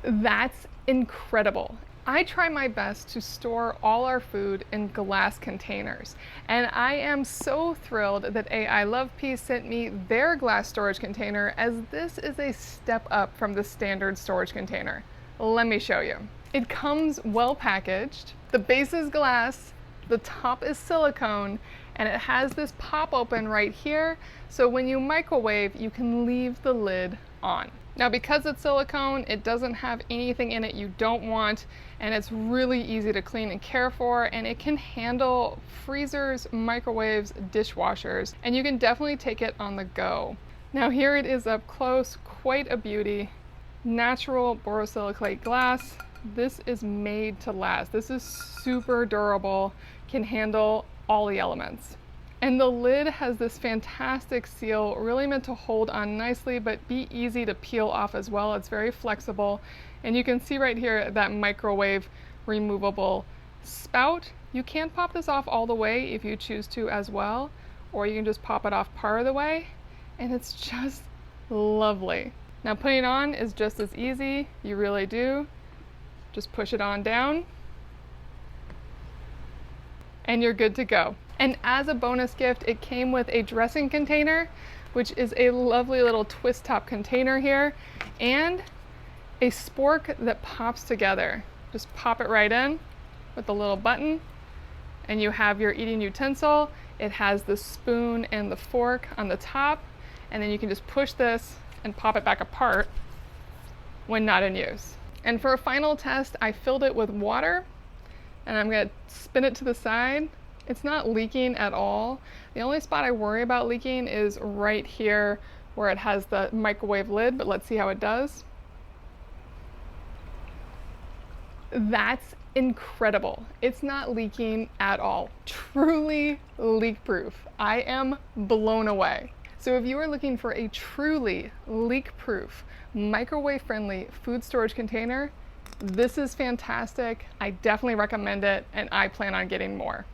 That's incredible. I try my best to store all our food in glass containers, and I am so thrilled that AI Love Peace sent me their glass storage container, as this is a step up from the standard storage container. Let me show you. It comes well packaged. The base is glass, the top is silicone, and it has this pop open right here, so when you microwave, you can leave the lid on. Now, because it's silicone, it doesn't have anything in it you don't want, and it's really easy to clean and care for, and it can handle freezers, microwaves, dishwashers, and you can definitely take it on the go. Now here it is up close, quite a beauty. Natural borosilicate glass. This is made to last. This is super durable, can handle all the elements. And the lid has this fantastic seal, really meant to hold on nicely, but be easy to peel off as well. It's very flexible. And you can see right here that microwave removable spout. You can pop this off all the way if you choose to as well, or you can just pop it off part of the way, and it's just lovely. Now putting it on is just as easy. You really do. Just push it on down, and you're good to go. And as a bonus gift, it came with a dressing container, which is a lovely little twist top container here, and a spork that pops together. Just pop it right in with a little button, and you have your eating utensil. It has the spoon and the fork on the top, and then you can just push this and pop it back apart when not in use. And for a final test, I filled it with water, and I'm gonna spin it to the side. It's not leaking at all. The only spot I worry about leaking is right here where it has the microwave lid, but let's see how it does. That's incredible. It's not leaking at all. Truly leak-proof. I am blown away. So if you are looking for a truly leak-proof, microwave-friendly food storage container, this is fantastic. I definitely recommend it, and I plan on getting more.